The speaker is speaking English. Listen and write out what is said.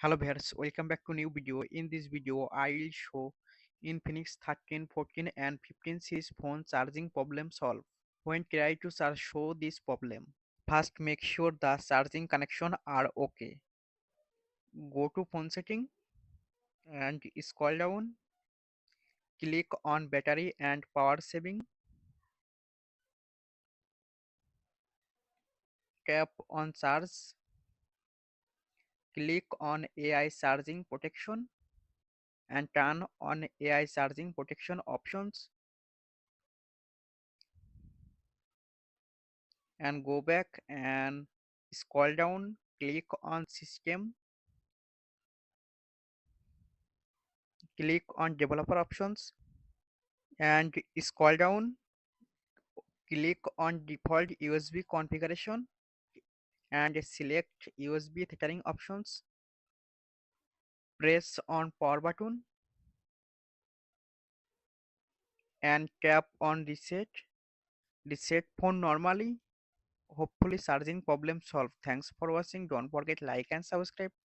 Hello viewers, welcome back to new video. In this video, I will show Infinix 13, 14 and 15 series phone charging problem solved. When try to charge, show this problem. First, make sure the charging connection are okay. Go to phone setting and scroll down. Click on battery and power saving. Tap on charge. Click on AI charging protection and turn on AI charging protection options and go back and scroll down, click on system, click on developer options and scroll down, click on default USB configuration and select USB tethering options. Press on power button and tap on reset phone normally. Hopefully charging problem solved. Thanks for watching. Don't forget like and subscribe.